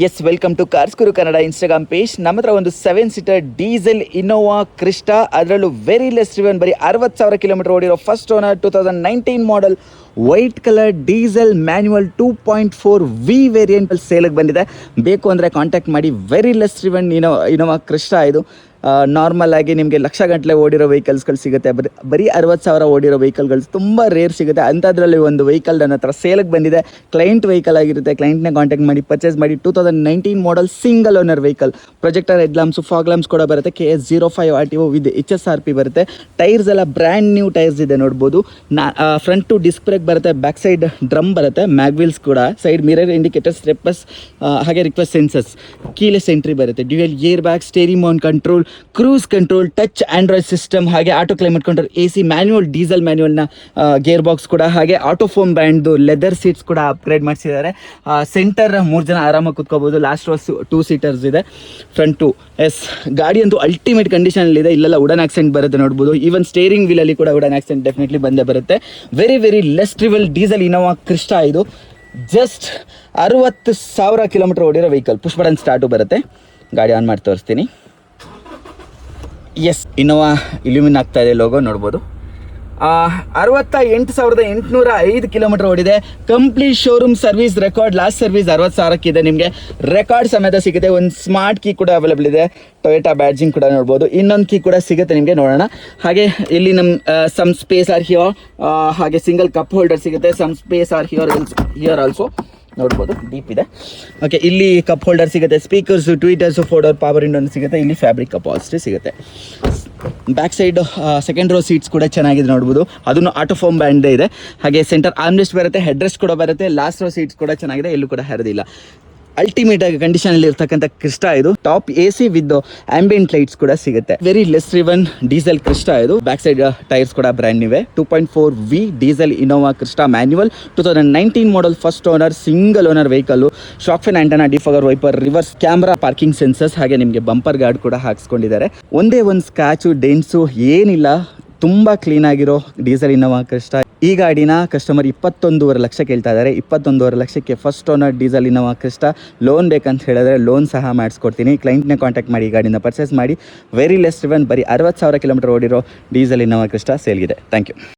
S, welcome to Cars Guru Kannada Instagram page. ನಮ್ಮ ಹತ್ರ ಒಂದು 7-ಸೀಟರ್ ಡೀಸೆಲ್ ಇನೋವಾ ಕ್ರಿಸ್ಟಾ, ಅದರಲ್ಲೂ ವೆರಿ ಲೆಸ್ ಡ್ರಿವನ್, ಬರೀ 60,000 ಕಿಲೋಮೀಟರ್ ಓಡಿರೋ first owner 2019 model white colour diesel manual 2.4 V variant ಸೇಲಿಗೆ ಬಂದಿದೆ. ಬೇಕು ಅಂದರೆ ಕಾಂಟ್ಯಾಕ್ಟ್ ಮಾಡಿ. Very less driven Innova Crysta ಇದು. ನಾರ್ಮಲ್ ಆಗಿ ನಿಮಗೆ ಲಕ್ಷ ಗಂಟಲೆ ಓಡಿರೋ ವೆಹಿಕಲ್ಸ್ಗಳು ಸಿಗುತ್ತೆ. ಬರೀ 60,000 ಓಡಿರೋ ವೆಹಿಕಲ್ಗಳು ತುಂಬ ರೇರ್ ಸಿಗುತ್ತೆ. ಅಂಥದ್ರಲ್ಲಿ ಒಂದು ವೆಹಿಕಲ್ ನನ್ನ ಹತ್ರ ಸೇಲಿಗೆ ಬಂದಿದೆ. ಕ್ಲೈಂಟ್ ವೆಹಿಕಲ್ ಆಗಿರುತ್ತೆ. ಕ್ಲೈಂಟ್ನೇ ಕಾಂಟ್ಯಾಕ್ಟ್ ಮಾಡಿ ಪರ್ಚೇಸ್ ಮಾಡಿ. 2019 model single owner vehicle. Projector head lamps, fog lamps ಕೂಡ ಬರುತ್ತೆ. KS05 RTO ವಿತ್ HSRP ಬರುತ್ತೆ. ಟೈರ್ಸ್ ಎಲ್ಲ ಬ್ರ್ಯಾಂಡ್ ನ್ಯೂ ಟೈರ್ಸ್ ಇದೆ ನೋಡ್ಬೋದು. ಫ್ರಂಟ್ ಟು ಡಿಸ್ಕ್ ಬ್ರೇಕ್ ಬರುತ್ತೆ. ಬ್ಯಾಕ್ ಸೈಡ್ ಡ್ರಮ್ ಬರುತ್ತೆ. ಮ್ಯಾಗ್ವಿಲ್ಸ್ ಕೂಡ, ಸೈಡ್ ಮಿರರ್ ಇಂಡಿಕೇಟರ್, ಸ್ಟೆಪ್ಪಸ್, ಹಾಗೆ ರಿಕ್ವೆಸ್ಟ್ ಸೆನ್ಸರ್ಸ್, ಕೀಲೆಸ್ ಎಂಟ್ರಿ ಬರುತ್ತೆ. Dual air bag, steering mount control, cruise control, touch Android system, ಹಾಗೆ auto climate control, AC manual, diesel ಮ್ಯಾನ್ಯುವಲ್ನ gear box ಕೂಡ, ಹಾಗೆ auto foam ಬ್ರ್ಯಾಂಡ್ದು leather seats ಕೂಡ upgrade ಮಾಡಿಸಿದ್ದಾರೆ. Centre 3 ಜನ ಆರಾಮಾಗಿ ಕೂತ್ಕೋಬೋದು. ಲಾಸ್ಟ್ ರೋ 2 ಸೀಟರ್ಸ್ ಇದೆ. ಫ್ರಂಟ್ 2 ಗಾಡಿ ಅಂತೂ ಅಲ್ಟಿಮೇಟ್ ಕಂಡೀಷನಲ್ಲಿದೆ. ಇಲ್ಲೆಲ್ಲ ವುಡನ್ ಆಕ್ಸೆಂಟ್ ಬರುತ್ತೆ ನೋಡ್ಬೋದು. ಈವನ್ ಸ್ಟೇರಿಂಗ್ ವೀಲಲ್ಲಿ ಕೂಡ ವುಡನ್ ಆಕ್ಸೆಂಟ್ ಡೆಫಿನೆಟ್ಲಿ ಬಂದೇ ಬರುತ್ತೆ. Very very less driven diesel Innova Crysta ಇದು. ಜಸ್ಟ್ 60,000 ಕಿಲೋಮೀಟರ್ ಓಡಿರೋ ವೆಹಿಕಲ್. ಪುಷ್ ಬಟನ್ ಸ್ಟಾರ್ಟು ಬರುತ್ತೆ. ಗಾಡಿ ಆನ್ ಮಾಡಿ ತೋರಿಸ್ತೀನಿ. ಎಸ್, ಇನೋವಾ ಇಲ್ಯೂಮಿನ್ ಆಗ್ತಾ ಇದೆ, ಲೋಗೋ ನೋಡ್ಬೋದು. 68,805 ಕಿಲೋಮೀಟರ್ ಓಡಿದೆ. Complete showroom service record. Last service 60,000 ಇದೆ. ನಿಮಗೆ ರೆಕಾರ್ಡ್ ಸಮೇತ ಸಿಗುತ್ತೆ. ಒಂದು ಸ್ಮಾರ್ಟ್ ಕೀ ಕೂಡ ಅವೈಲೇಬಲ್ ಇದೆ. ಟೊಯೋಟಾ ಬ್ಯಾಡ್ಜಿಂಗ್ ಕೂಡ ನೋಡ್ಬೋದು. ಇನ್ನೊಂದು ಕೀ ಕೂಡ ಸಿಗುತ್ತೆ ನಿಮಗೆ, ನೋಡೋಣ. ಹಾಗೆ ಇಲ್ಲಿ ನಮ್ಮ ಸಮ್ ಸ್ಪೇಸ್ ಆರ್ ಹಿಯರ್, ಹಾಗೆ ಸಿಂಗಲ್ ಕಪ್ ಹೋಲ್ಡರ್ ಸಿಗುತ್ತೆ. Some space are here also ನೋಡ್ಬೋದು, ಡೀಪ್ ಇದೆ. ಓಕೆ, ಇಲ್ಲಿ ಕಪ್ ಹೋಲ್ಡರ್ ಸಿಗುತ್ತೆ. Speakers, tweeters, four door power window ಸಿಗುತ್ತೆ. ಇಲ್ಲಿ ಫ್ಯಾಬ್ರಿಕ್ ಅಪಾಲ್ಸ್ಟ್ರಿ ಸಿಗುತ್ತೆ. Back side second row seats ಕೂಡ ಚೆನ್ನಾಗಿದೆ ನೋಡ್ಬೋದು. ಅದನ್ನು ಆಟೋ ಫೋಮ್ ಬ್ರ್ಯಾಂಡೇ ಇದೆ. ಹಾಗೆ ಸೆಂಟರ್ ಆರ್ಮ್ರೆಸ್ಟ್ ಬರುತ್ತೆ. ಹೆಡ್ ರೆಸ್ಟ್ ಕೂಡ ಬರುತ್ತೆ. ಲಾಸ್ಟ್ ರೋ ಸೀಟ್ಸ್ ಕೂಡ ಚೆನ್ನಾಗಿದೆ, ಎಲ್ಲೂ ಕೂಡ ಹರಿದಿಲ್ಲ. ಅಲ್ಟಿಮೇಟ್ ಆಗಿ ಕಂಡೀಷನಲ್ಲಿ ಇರ್ತಕ್ಕಂಥ ಕ್ರಿಸ್ಟಾ ಇದು. Top AC with ambient lights ಕೂಡ ಸಿಗುತ್ತೆ. Very less driven diesel Crysta ಇದು. ಬ್ಯಾಕ್ ಸೈಡ್ ಟೈರ್ಸ್ ಕೂಡ ಬ್ರ್ಯಾಂಡ್ ಇವೆ. 2.4 V diesel Innova Crysta manual 2019 model first owner single owner vehicle. Shark fin antenna, defogger wiper, reverse camera, parking sensors, ಹಾಗೆ ನಿಮಗೆ bumper guard ಕೂಡ ಹಾಕ್ಸ್ಕೊಂಡಿದ್ದಾರೆ. ಒಂದೇ ಒಂದು scratch, dense ಏನಿಲ್ಲ. ತುಂಬ ಕ್ಲೀನ್ ಆಗಿರೋ ಡೀಸೆಲ್ ಇನೋವಾ ಕ್ರಿಸ್ಟಾ. ಈ ಗಾಡಿನ ಕಸ್ಟಮರ್ 21.5 ಲಕ್ಷ ಕೇಳ್ತಾ ಇದ್ದಾರೆ. 21.5 ಲಕ್ಷಕ್ಕೆ first owner diesel Innova Crysta. Loan ಬೇಕಂತ ಹೇಳಿದ್ರೆ ಲೋನ್ ಸಹ ಮಾಡಿಸ್ಕೊಡ್ತೀನಿ. ಕ್ಲೈಂಟ್ನೇ ಕಾಂಟ್ಯಾಕ್ಟ್ ಮಾಡಿ, ಈ ಗಾಡಿನ ಪರ್ಚೇಸ್ ಮಾಡಿ. ವೆರಿ ಲೆಸ್ ಡ್ರಿವನ್, ಬರೀ 60,000 ಕಿಲೋಮೀಟರ್ ಓಡಿರೋ ಡೀಸೆಲ್ ಇನೋವಾ ಕ್ರಿಸ್ಟಾ ಸೇಲ್ಗಿದೆ. Thank you.